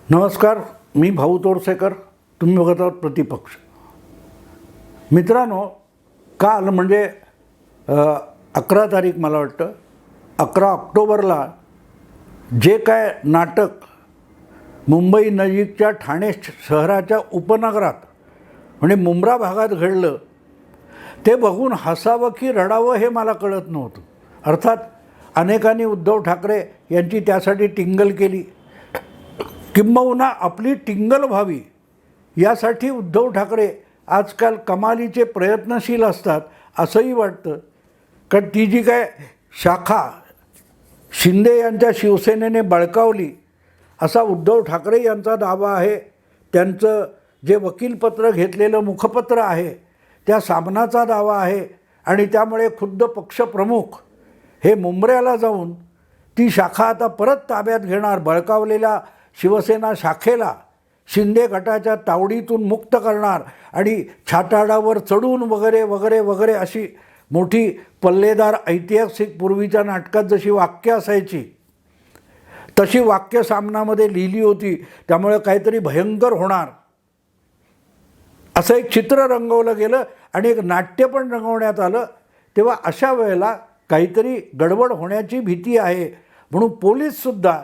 नमस्कार, मी भाऊ तोरसेकर. तुम्ही बघत आहात प्रतिपक्ष. मित्रांनो, काल म्हणजे 11 तारीख, मला वाटतं 11 ऑक्टोबरला जे काय नाटक मुंबई नजीकच्या ठाणे शहराच्या उपनगरात म्हणजे मुंब्रा भागात घडलं, ते बघून हसावं की रडावं हे मला कळत नव्हतं. अर्थात अनेकांनी उद्धव ठाकरे यांची त्यासाठी टिंगल केली, किंबहुना आपली टिंगल व्हावी यासाठी उद्धव ठाकरे आजकाल कमालीचे प्रयत्नशील असतात असंही वाटतं. कारण ती जी काय शाखा शिंदे यांच्या शिवसेनेने बळकावली असा उद्धव ठाकरे यांचा दावा आहे. त्यांचं जे वकीलपत्र घेतलेलं मुखपत्र आहे त्या सामनाचा दावा आहे आणि त्यामुळे खुद्द पक्षप्रमुख हे मुंब्र्याला जाऊन ती शाखा आता परत ताब्यात घेणार, बळकावलेल्या शिवसेना शाखेला शिंदे गटाच्या तावडीतून मुक्त करणार आणि छाताडावर चढून वगैरे वगैरे वगैरे अशी मोठी पल्लेदार ऐतिहासिक पूर्वीच्या नाटकात जशी वाक्य असायची तशी वाक्य सामनामध्ये लिहिली होती. त्यामुळे काहीतरी भयंकर होणार असं एक चित्र रंगवलं गेलं आणि एक नाट्य पण रंगवण्यात आलं. तेव्हा अशा वेळेला काहीतरी गडबड होण्याची भीती आहे, म्हणून पोलीससुद्धा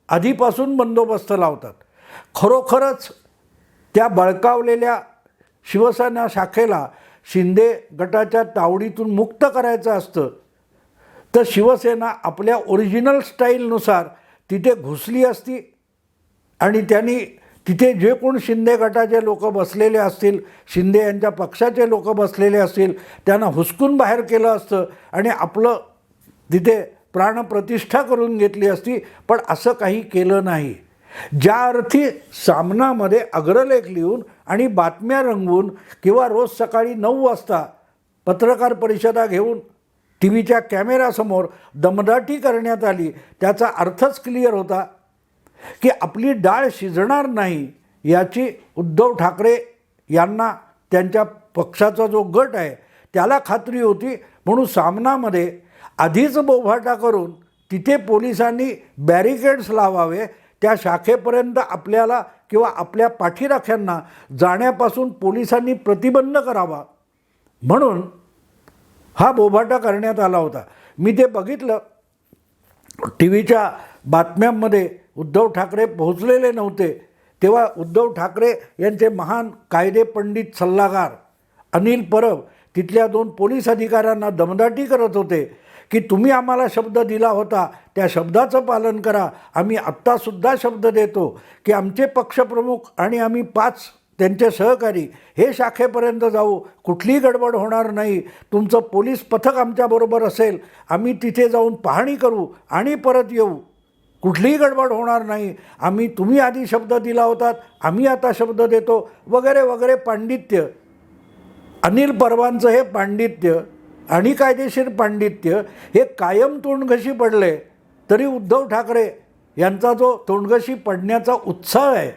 आधीपासून बंदोबस्त लावतात. खरोखरच त्या बळकावलेल्या शिवसेना शाखेला शिंदे गटाच्या तावडीतून मुक्त करायचं असतं तर शिवसेना आपल्या ओरिजिनल स्टाईलनुसार तिथे घुसली असती आणि त्यांनी तिथे जे कोण शिंदे गटाचे लोक बसलेले असतील, शिंदे यांच्या पक्षाचे लोक बसलेले असतील, त्यांना हुसकून बाहेर केलं असतं आणि आपलं तिथे प्राणप्रतिष्ठा करून घेतली असती. पण असं काही केलं नाही. ज्या अर्थी सामनामध्ये अग्रलेख लिहून आणि बातम्या रंगवून किंवा रोज सकाळी 9 वाजता पत्रकार परिषदा घेऊन टी व्हीच्या कॅमेऱ्यासमोर दमदाटी करण्यात आली, त्याचा अर्थच क्लिअर होता की आपली डाळ शिजणार नाही याची उद्धव ठाकरे यांना त्यांच्या पक्षाचा जो गट आहे त्याला खात्री होती. म्हणून सामनामध्ये आधीच बोभाटा करून तिथे पोलिसांनी बॅरिकेड्स लावावे, त्या शाखेपर्यंत आपल्याला किंवा आपल्या पाठीराख्यांना जाण्यापासून पोलिसांनी प्रतिबंध करावा, म्हणून हा बोभाटा करण्यात आला होता. मी ते बघितलं. टी व्हीच्या बातम्यांमध्ये उद्धव ठाकरे पोहोचलेले नव्हते, तेव्हा उद्धव ठाकरे यांचे महान कायदे पंडित सल्लागार अनिल परब तिथल्या 2 पोलीस अधिकाऱ्यांना दमदाटी करत होते की तुम्ही आम्हाला शब्द दिला होता त्या शब्दाचं पालन करा. आम्ही आत्तासुद्धा शब्द देतो की आमचे पक्षप्रमुख आणि आम्ही 5 त्यांचे सहकारी हे शाखेपर्यंत जाऊ, कुठलीही गडबड होणार नाही, तुमचं पोलीस पथक आमच्याबरोबर असेल, आम्ही तिथे जाऊन पाहणी करू आणि परत येऊ, कुठलीही गडबड होणार नाही, आम्ही तुम्ही आधी शब्द दिला होतात, आम्ही आता शब्द देतो वगैरे वगैरे. पांडित्य, अनिल परबांचं हे पांडित्य आणि कायदेशीर पांडित्य हे कायम तोंडघशी पडले, तरी उद्धव ठाकरे यांचा जो तोंडघशी पडण्याचा उत्साह आहे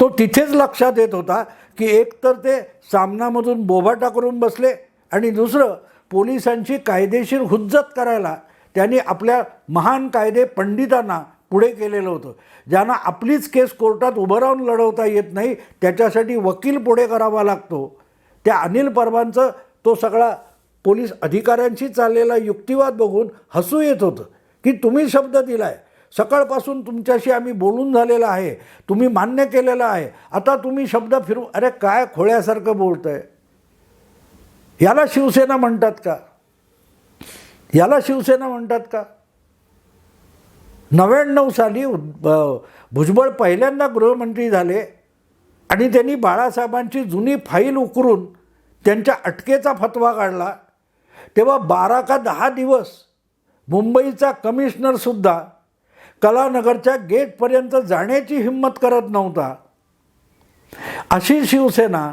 तो तिथेच लक्षात येत होता की एक तर ते सामनामधून बोभाटा करून बसले आणि दुसरं पोलिसांची कायदेशीर हुज्जत करायला त्यांनी आपल्या महान कायदे पंडितांना पुढे केलेलं होतं. ज्यांना आपलीच केस कोर्टात उभं राहून लढवता येत नाही, त्याच्यासाठी वकील पुढे करावा लागतो. त्या अनिल परबांचं तो सगळा पोलीस अधिकाऱ्यांशी चाललेला युक्तिवाद बघून हसू येत होतं की तुम्ही शब्द दिला आहे, सकाळपासून तुमच्याशी आम्ही बोलून झालेलं आहे, तुम्ही मान्य केलेलं आहे, आता तुम्ही शब्द फिरू. अरे काय खोळ्यासारखं बोलत आहे. याला शिवसेना म्हणतात का? याला शिवसेना म्हणतात का? 99 साली भुजबळ पहिल्यांदा गृहमंत्री झाले आणि त्यांनी बाळासाहेबांची जुनी फाईल उकरून त्यांच्या अटकेचा फतवा काढला. तेव्हा 12 का 10 दिवस मुंबईचा कमिशनरसुद्धा कलानगरच्या गेटपर्यंत जाण्याची हिंमत करत नव्हता. अशी शिवसेना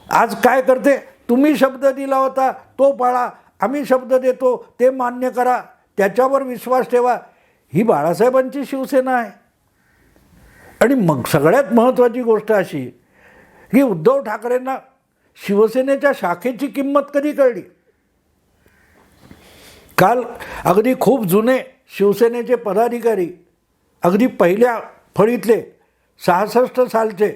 आज काय करते? तुम्ही शब्द दिला होता तो पाळा, आम्ही शब्द देतो ते मान्य करा, त्याच्यावर विश्वास ठेवा. ही बाळासाहेबांची शिवसेना आहे. आणि मग सगळ्यात महत्त्वाची गोष्ट अशी की उद्धव ठाकरेंना शिवसेनेच्या शाखेची किंमत कधी कळली? काल अगदी खूप जुने शिवसेनेचे पदाधिकारी अगदी पहिल्या फळीतले 66 सालचे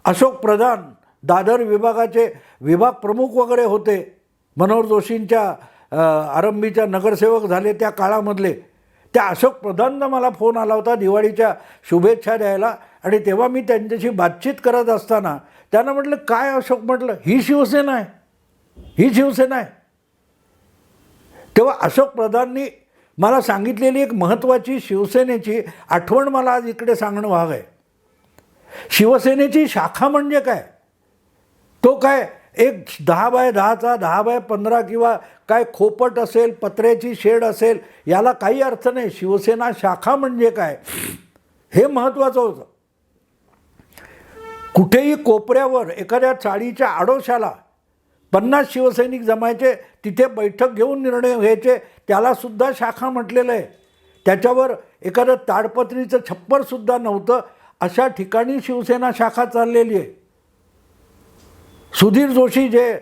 अशोक प्रधान दादर विभागाचे विभाग प्रमुख वगैरे होते, मनोहर जोशींच्या आरंभीच्या नगरसेवक झाले त्या काळामधले, त्या अशोक प्रधानचा मला फोन आला होता दिवाळीच्या शुभेच्छा द्यायला. आणि तेव्हा मी त्यांच्याशी बातचीत करत असताना त्यांना म्हटलं, काय अशोक, म्हटलं ही शिवसेना आहे, ही शिवसेना आहे. तेव्हा अशोक प्रधाननी मला सांगितलेली एक महत्त्वाची शिवसेनेची आठवण मला आज इकडे सांगणं भाग आहे. शिवसेनेची शाखा म्हणजे काय, तो काय एक 10x10चा 10x15 किंवा काय खोपट असेल, पत्र्याची शेड असेल, याला काही अर्थ नाही. शिवसेना शाखा म्हणजे काय हे महत्त्वाचं होतं. कुठेही कोपऱ्यावर एखाद्या चाळीच्या आडोशाला 50 शिवसैनिक जमायचे, तिथे बैठक घेऊन निर्णय घ्यायचे, त्यालासुद्धा शाखा म्हटलेलं आहे. त्याच्यावर एखादं ताडपत्रीचं छप्परसुद्धा नव्हतं, अशा ठिकाणी शिवसेना शाखा चाललेली आहे. सुधीर जोशी जे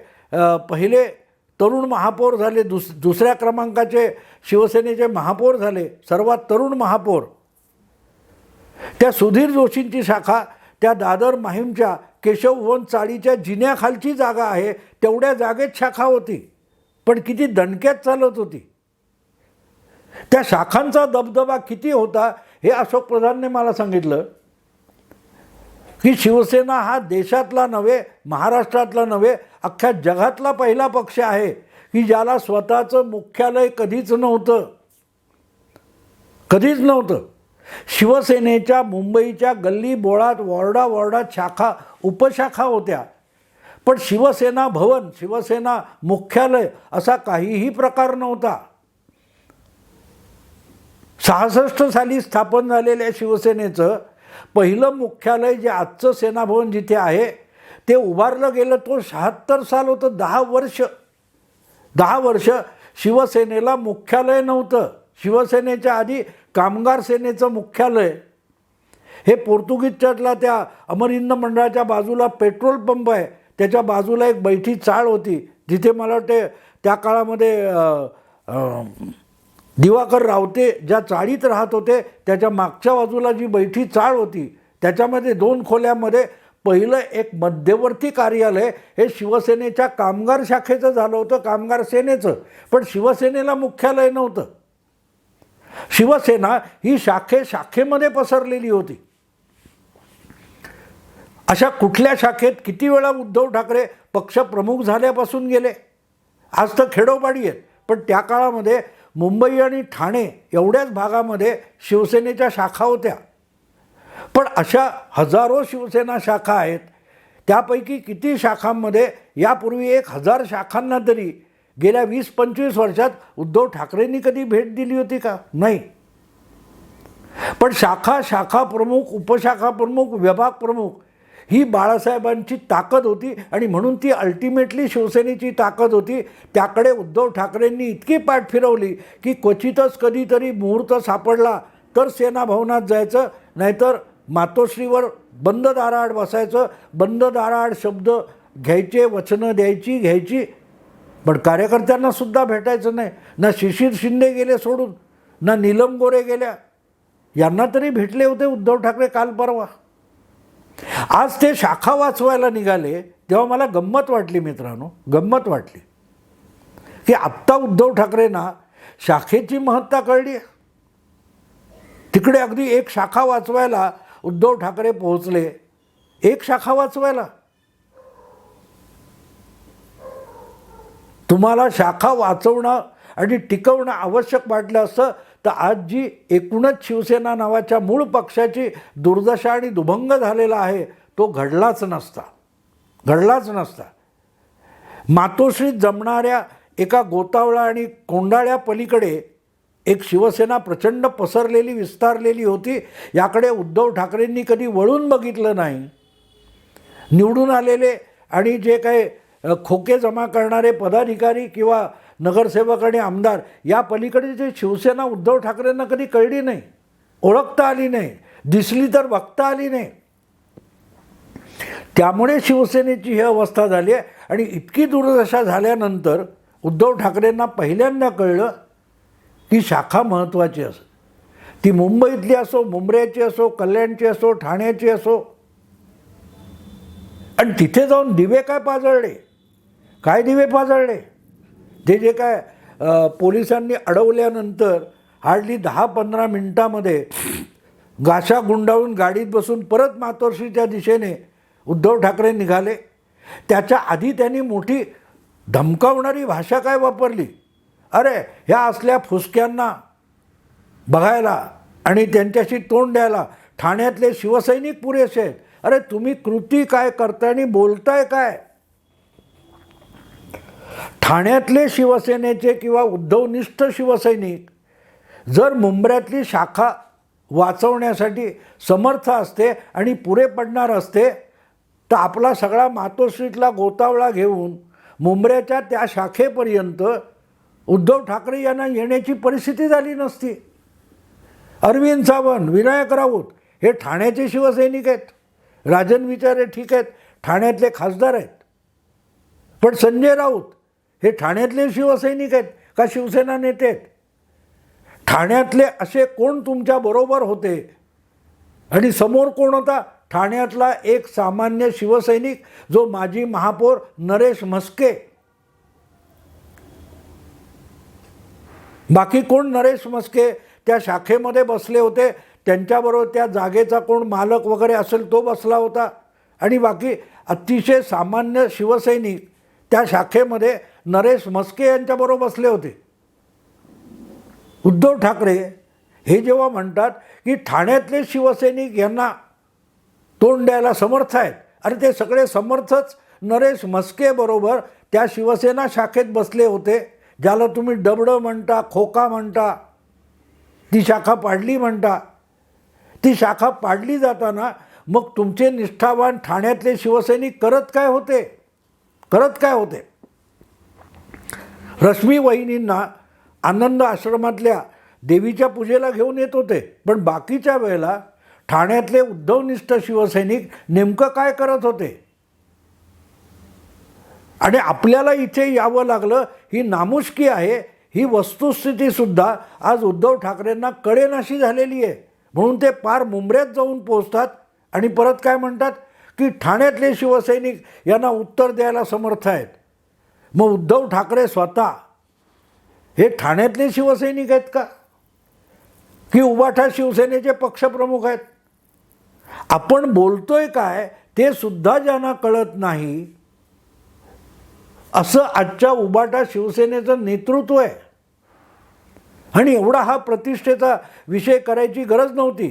पहिले तरुण महापौर झाले, दुसऱ्या क्रमांकाचे शिवसेनेचे महापौर झाले, सर्वात तरुण महापौर, त्या सुधीर जोशींची शाखा त्या दादर माहीमच्या केशववन चाळीच्या जिन्याखालची जागा आहे, तेवढ्या जागेत शाखा होती, पण किती दणक्यात चालत होती. त्या शाखांचा दबदबा किती होता हे अशोक प्रधानने मला सांगितलं की शिवसेना हा देशातला नव्हे, महाराष्ट्रातला नव्हे, अख्ख्या जगातला पहिला पक्ष आहे की ज्याला स्वतःचं मुख्यालय कधीच नव्हतं, कधीच नव्हतं. शिवसेनेच्या मुंबईच्या गल्ली बोळात वॉर्डात शाखा उपशाखा होत्या, पण शिवसेना भवन, शिवसेना मुख्यालय असा काहीही प्रकार नव्हता. 66 साली स्थापन झालेल्या शिवसेनेचं पहिलं मुख्यालय जे आजचं सेनाभवन जिथे आहे ते उभारलं गेलं, तो 76 साल होतं. 10 वर्ष शिवसेनेला मुख्यालय नव्हतं. शिवसेनेच्या आधी कामगार सेनेचं मुख्यालय हे पोर्तुगीजच्यातला त्या अमरिंद मंडळाच्या बाजूला पेट्रोल पंप आहे, त्याच्या बाजूला एक बैठी चाळ होती, जिथे मला वाटते त्या काळामध्ये दिवाकर रावते ज्या चाळीत राहत होते, त्याच्या मागच्या बाजूला जी बैठी चाळ होती, त्याच्यामध्ये 2 खोल्यामध्ये पहिलं एक मध्यवर्ती कार्यालय हे शिवसेनेच्या कामगार शाखेचं झालं होतं, कामगार सेनेचं. पण शिवसेनेला मुख्यालय नव्हतं. शिवसेना ही शाखेमध्ये पसरलेली होती. अशा कुठल्या शाखेत किती वेळा उद्धव ठाकरे पक्षप्रमुख झाल्यापासून गेले, आज तर खेडोपाडी आहेत, पण त्या काळामध्ये मुंबई आणि ठाणे एवढ्याच भागामध्ये शिवसेनेच्या शाखा होत्या. पण अशा हजारो शिवसेना शाखा आहेत, त्यापैकी किती शाखांमध्ये यापूर्वी 1000 शाखांना तरी गेल्या 20-25 वर्षात उद्धव ठाकरेंनी कधी भेट दिली होती का? नाही. पण शाखा प्रमुख, उपशाखा प्रमुख, विभाग प्रमुख ही बाळासाहेबांची ताकद होती आणि म्हणून ती अल्टिमेटली शिवसेनेची ताकद होती. त्याकडे उद्धव ठाकरेंनी इतकी पाठ फिरवली की क्वचितच कधीतरी मुहूर्त सापडला तर सेना भवनात जायचं, नाहीतर मातोश्रीवर बंद दाराआड बसायचं. बंद दाराआड शब्द घ्यायचे, वचनं घ्यायची, पण कार्यकर्त्यांना सुद्धा भेटायचं नाही. ना शिशिर शिंदे गेले सोडून, ना नीलम गोरे गेल्या, यांना तरी भेटले होते उद्धव ठाकरे काल परवा. आज ते शाखा वाचवायला निघाले तेव्हा मला गंमत वाटली मित्रांनो, गंमत वाटली की आत्ता उद्धव ठाकरेंना शाखेची महत्ता कळली. तिकडे अगदी एक शाखा वाचवायला उद्धव ठाकरे पोहोचले, एक शाखा वाचवायला. तुम्हाला शाखा वाचवणं आणि टिकवणं आवश्यक वाटलं असतं तर आज जी एकूणच शिवसेना नावाच्या मूळ पक्षाची दुर्दशा आणि दुभंग झालेला आहे तो घडलाच नसता. मातोश्रीत जमणाऱ्या एका गोतावळा आणि कोंडाळ्या पलीकडे एक शिवसेना प्रचंड पसरलेली, विस्तारलेली होती. याकडे उद्धव ठाकरेंनी कधी वळून बघितलं नाही. निवडून आलेले आणि जे काही खोके जमा करणारे पदाधिकारी किंवा नगरसेवक आणि आमदार, या पलीकडे जे शिवसेना उद्धव ठाकरेंना कधी कळली नाही, ओळखता आली नाही, दिसली तर बघता आली नाही. त्यामुळे शिवसेनेची ही अवस्था झाली आहे. आणि इतकी दुर्दशा झाल्यानंतर उद्धव ठाकरेंना पहिल्यांदा कळलं की शाखा महत्त्वाची असते. ती मुंबईतली असो, मुंब्र्याची असो, कल्याणची असो, ठाण्याची असो. आणि तिथे जाऊन दिवे काय पाजळले, काय दिवे पाजळले. जे काय पोलिसांनी अडवल्यानंतर हार्डली 10-15 मिनटामध्ये गाशा गुंडाळून गाडीत बसून परत मातोश्रीच्या दिशेने उद्धव ठाकरे निघाले. त्याच्या आधी त्यांनी मोठी धमकावणारी भाषा काय वापरली. अरे ह्या असल्या फुसक्यांना बघायला आणि त्यांच्याशी तोंड द्यायला ठाण्यातले शिवसैनिक पुरेसे आहेत. अरे तुम्ही कृती काय करताय आणि बोलताय काय. ठाण्यातले शिवसेनेचे किंवा उद्धवनिष्ठ शिवसैनिक जर मुंब्र्यातली शाखा वाचवण्यासाठी समर्थ असते आणि पुरे पडणार असते तर आपला सगळा मातोश्रीतला गोतावळा घेऊन मुंब्र्याच्या त्या शाखेपर्यंत उद्धव ठाकरे यांना येण्याची परिस्थिती झाली नसती. अरविंद सावंत, विनायक राऊत हे ठाण्याचे शिवसैनिक आहेत. राजन विचारे ठीक आहेत, ठाण्यातले खासदार आहेत. पण संजय राऊत हे ठाण्यातले शिवसैनिक आहेत का शिवसेना नेते आहेत. ठाण्यातले असे कोण तुमच्या बरोबर होते आणि समोर कोण होता. ठाण्यातला एक सामान्य शिवसैनिक जो माजी महापौर नरेश म्हस्के. बाकी कोण. नरेश म्हस्के त्या शाखेमध्ये बसले होते, त्यांच्याबरोबर त्या जागेचा कोण मालक वगैरे असेल तो बसला होता. आणि बाकी अतिशय सामान्य शिवसैनिक त्या शाखेमध्ये नरेश म्हस्के यांच्याबरोबर बसले होते. उद्धव ठाकरे हे जेव्हा म्हणतात की ठाण्यातले शिवसैनिक यांना तोंड द्यायला समर्थ आहेत, अरे ते सगळे समर्थच नरेश म्हस्के बरोबर त्या शिवसेना शाखेत बसले होते, ज्याला तुम्ही डबडं म्हणता, खोका म्हणता, ती शाखा पाडली म्हणता. ती शाखा पाडली जाताना मग तुमचे निष्ठावान ठाण्यातले शिवसैनिक करत काय होते. रश्मी वहिनींना आनंद आश्रमातल्या देवीच्या पूजेला घेऊन येत होते, पण बाकीच्या वेळेला ठाण्यातले उद्धवनिष्ठ शिवसैनिक नेमकं काय करत होते. आणि आपल्याला इथे यावं लागलं ही नामुष्की आहे. ही वस्तुस्थितीसुद्धा आज उद्धव ठाकरेंना कळेनाशी झालेली आहे. म्हणून ते पार मुंब्र्यात जाऊन पोहोचतात आणि परत काय म्हणतात की ठाण्यातले शिवसैनिक यांना उत्तर द्यायला समर्थ आहेत. मग उद्धव ठाकरे स्वतः हे ठाण्यातले शिवसैनिक आहेत का की उबाठा शिवसेनेचे पक्षप्रमुख आहेत. आपण बोलतोय काय ते सुद्धा ज्यांना कळत नाही असं आजच्या उबाठा शिवसेनेचं नेतृत्व आहे. आणि एवढा हा प्रतिष्ठेचा विषय करायची गरज नव्हती.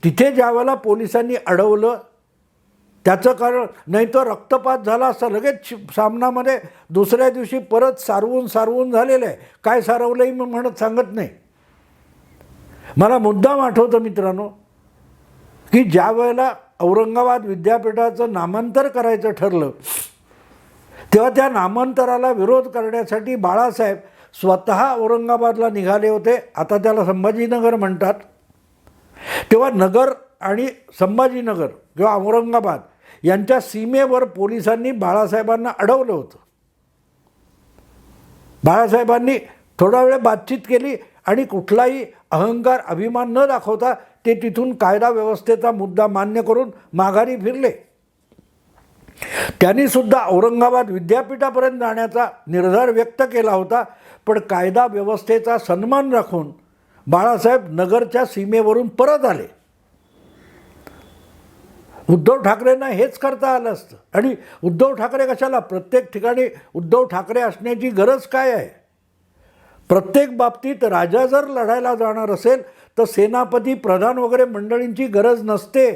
तिथे ज्यावेळेला पोलिसांनी अडवलं त्याचं कारण नाही तर रक्तपात झाला असता लगेच सामनामध्ये दुसऱ्या दिवशी परत सारवून झालेलं आहे. काय सारवलंही म्हणत सांगत नाही. मला मुद्दाम आठवतं मित्रांनो की ज्या वेळेला औरंगाबाद विद्यापीठाचं नामांतर करायचं ठरलं तेव्हा त्या नामांतराला विरोध करण्यासाठी बाळासाहेब स्वतः औरंगाबादला निघाले होते. आता त्याला संभाजीनगर म्हणतात. तेव्हा नगर आणि संभाजीनगर किंवा औरंगाबाद यांच्या सीमेवर पोलिसांनी बाळासाहेबांना अडवलं होतं. बाळासाहेबांनी थोडा वेळ बातचीत केली आणि कुठलाही अहंकार अभिमान न दाखवता ते तिथून कायदा व्यवस्थेचा मुद्दा मान्य करून माघारी फिरले. त्यांनी सुद्धा औरंगाबाद विद्यापीठापर्यंत जाण्याचा निर्धार व्यक्त केला होता. पण कायदा व्यवस्थेचा सन्मान राखून बाळासाहेब नगरच्या सीमेवरून परत आले. उद्धव ठाकरेंना हेच करता आलं असतं. आणि उद्धव ठाकरे कशाला. प्रत्येक ठिकाणी उद्धव ठाकरे असण्याची गरज काय आहे. प्रत्येक बाबतीत राजा जर लढायला जाणार असेल तर सेनापती प्रधान वगैरे मंडळींची गरज नसते.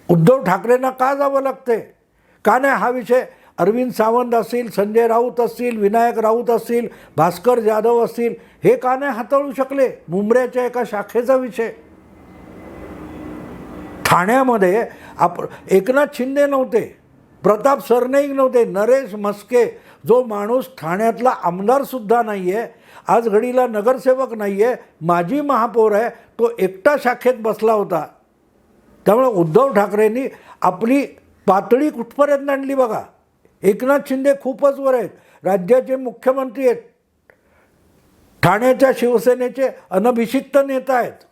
उद्धव ठाकरेंना का जावं लागते. का नाही हा विषय अरविंद सावंत असतील, संजय राऊत असतील, विनायक राऊत असतील, भास्कर जाधव असतील, हे का नाही हाताळू शकले. मुंब्र्याच्या एका शाखेचा विषय. ठाण्यामध्ये एकनाथ शिंदे नव्हते, प्रताप सरनाईक नव्हते, नरेश म्हस्के जो माणूस ठाण्यातला आमदारसुद्धा नाही आहे, आज घडीला नगरसेवक नाही आहे, माजी महापौर आहे, तो एकटा शाखेत बसला होता. त्यामुळे उद्धव ठाकरेंनी आपली पातळी कुठपर्यंत आणली बघा. एकनाथ शिंदे खूपच वर आहेत, राज्याचे मुख्यमंत्री आहेत. ठाण्याच्या शिवसेनेचे अनभिषिक्त नेता आहेत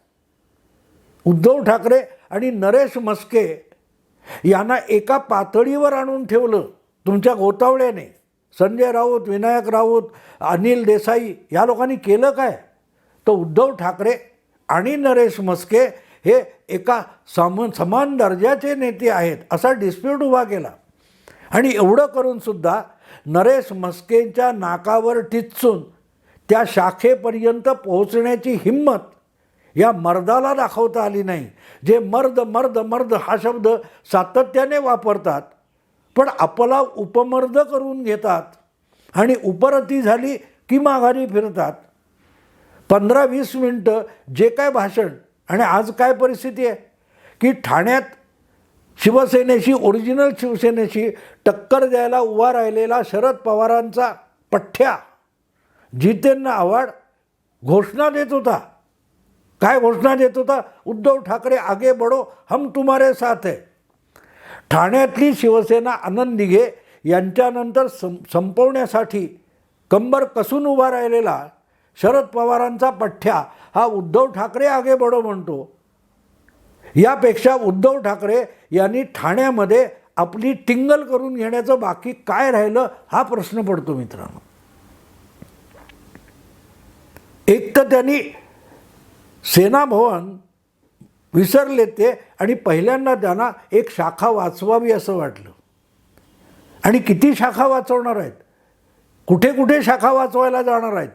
उद्धव ठाकरे आणि नरेश म्हस्के यांना एका पातळीवर आणून ठेवलं तुमच्या गोतावळ्याने. संजय राऊत, विनायक राऊत, अनिल देसाई या लोकांनी केलं काय? तर उद्धव ठाकरे आणि नरेश म्हस्के हे एका समान दर्जाचे नेते आहेत असा डिस्प्यूट उभा केला. आणि एवढं करूनसुद्धा नरेश म्हस्केंच्या नाकावर टिच्चून त्या शाखेपर्यंत पोहोचण्याची हिंमत या मर्दाला दाखवता आली नाही. जे मर्द मर्द मर्द हा शब्द सातत्याने वापरतात पण आपला उपमर्द करून घेतात आणि उपरती झाली की माघारी फिरतात. 15-20 मिनटं जे काय भाषण. आणि आज काय परिस्थिती आहे की ठाण्यात शिवसेनेशी, ओरिजिनल शिवसेनेशी टक्कर द्यायला उभा राहिलेला शरद पवारांचा पठ्ठ्या जितेंद्र आव्हाड घोषणा देत होता. काय घोषणा देत होता? उद्धव ठाकरे आगे बढो, हम तुम्हारे साथ है. ठाण्यातली शिवसेना आनंद दिघे यांच्यानंतर संपवण्यासाठी कंबर कसून उभा राहिलेला शरद पवारांचा पठ्ठ्या हा उद्धव ठाकरे आगे बढो म्हणतो. यापेक्षा उद्धव ठाकरे यांनी ठाण्यामध्ये आपली टिंगल करून घेण्याचं बाकी काय राहिलं हा प्रश्न पडतो मित्रांनो. एक तर त्यांनी सेना भवन विसरले ते आणि पहिल्यांदा त्यांना एक शाखा वाचवावी असं वाटलं. आणि किती शाखा वाचवणार आहेत? कुठे कुठे शाखा वाचवायला जाणार आहेत?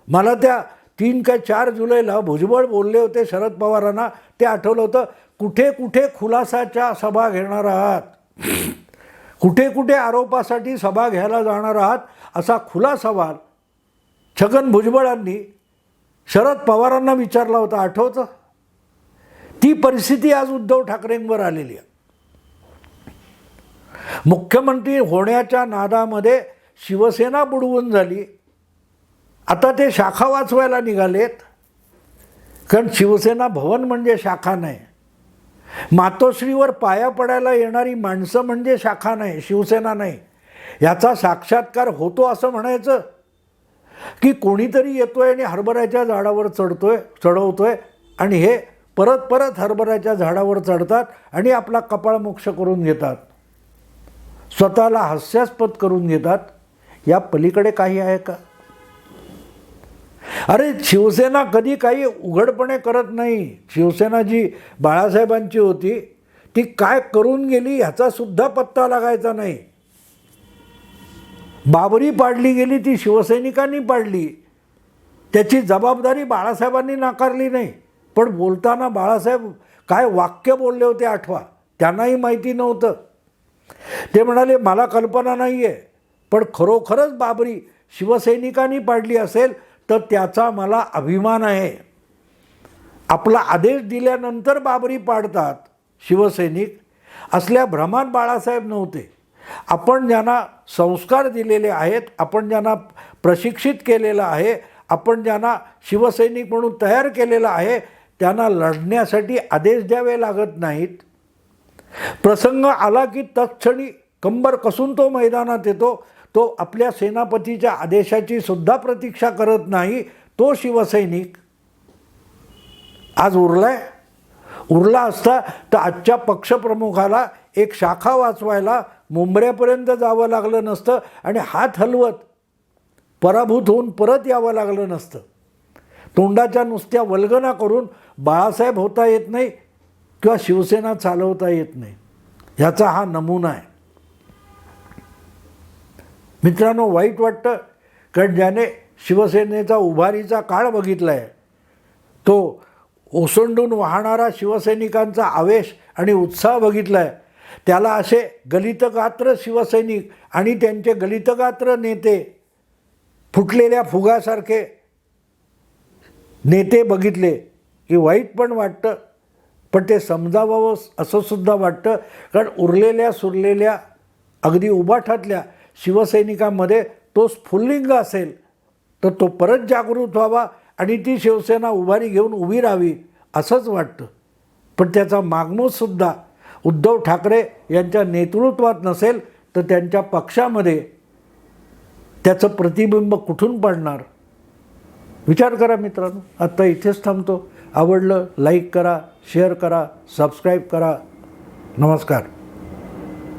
मला त्या 3 का 4 जुलैला भुजबळ बोलले होते शरद पवारांना, ते आठवलं होतं. कुठे कुठे खुलासाच्या सभा घेणार आहात, कुठे कुठे आरोपासाठी सभा घ्यायला जाणार आहात असा खुला सवाल छगन भुजबळांनी शरद पवारांना विचारला होता. आठवतं? ती परिस्थिती आज उद्धव ठाकरेंवर आलेली आहे. मुख्यमंत्री होण्याच्या नादामध्ये शिवसेना बुडवून झाली. आता ते शाखा वाचवायला निघालेत. कारण शिवसेना भवन म्हणजे शाखा नाही. मातोश्रीवर पाया पडायला येणारी माणसं म्हणजे शाखा नाही, शिवसेना नाही. याचा साक्षात्कार होतो असं म्हणायचं की कोणीतरी येतोय आणि हरभऱ्याच्या झाडावर चढवतोय आणि हे परत परत हरभऱ्याच्या झाडावर चढतात आणि आपला कपाळ मोक्ष करून घेतात, स्वतःला हास्यास्पद करून घेतात. या पलीकडे काही आहे का? अरे शिवसेना कधी काही उघडपणे करत नाही. शिवसेना जी बाळासाहेबांची होती ती काय करून गेली ह्याचा सुद्धा पत्ता लागायचा नाही. बाबरी पाडली गेली ती शिवसैनिकांनी पाडली, त्याची जबाबदारी बाळासाहेबांनी नाकारली नाही. पण बोलताना बाळासाहेब काय वाक्य बोलले होते आठवा, त्यांनाही माहिती नव्हतं. ते म्हणाले मला कल्पना नाही आहे, पण खरोखरच बाबरी शिवसैनिकांनी पाडली असेल तर त्याचा मला अभिमान आहे. आपला आदेश दिल्यानंतर बाबरी पाडतात शिवसैनिक असल्या भ्रमात बाळासाहेब नव्हते. आपण ज्यांना संस्कार दिलेले आहेत, आपण ज्यांना प्रशिक्षित केलेलं आहे, आपण ज्यांना शिवसैनिक म्हणून तयार केलेलं आहे, त्यांना लढण्यासाठी आदेश द्यावे लागत नाहीत. प्रसंग आला की तत्क्षणी कंबर कसून तो मैदानात येतो. तो आपल्या सेनापतीच्या आदेशाची सुद्धा प्रतीक्षा करत नाही. तो शिवसैनिक आज उरला असता तर आजच्या पक्षप्रमुखाला एक शाखा वाचवायला मुंबऱ्यापर्यंत जावं लागलं नसतं आणि हात हलवत पराभूत होऊन परत यावं लागलं नसतं. तोंडाच्या नुसत्या वल्गना करून बाळासाहेब होता येत नाही किंवा शिवसेना चालवता येत नाही. ह्याचा हा नमुना आहे. मित्रांनो, वाईट वाटतं कारण ज्याने शिवसेनेचा उभारीचा काळ बघितला आहे, तो ओसंडून वाहणारा शिवसैनिकांचा आवेश आणि उत्साह बघितला आहे, त्याला असे गलितगात्र शिवसैनिक आणि त्यांचे गलितगात्र नेते, फुटलेल्या फुगासारखे नेते बघितले की वाईट पण वाटतं, पण ते समजावं असं सुद्धा वाटतं. कारण उरलेल्या सुरलेल्या अगदी उभाठातल्या शिवसैनिकांमध्ये तो स्फुल्लिंग असेल तर तो परत जागृत व्हावा आणि ती शिवसेना उभारी घेऊन उभी राहावी असंच वाटतं. पण त्याचा मागमूससुद्धा उद्धव ठाकरे यांच्या नेतृत्वात नसेल तर त्यांच्या पक्षामध्ये त्याचं प्रतिबिंब कुठून पडणार? विचार करा मित्रांनो. आत्ता इथेच थांबतो. आवडलं लाईक करा, शेअर करा, सबस्क्राईब करा. नमस्कार.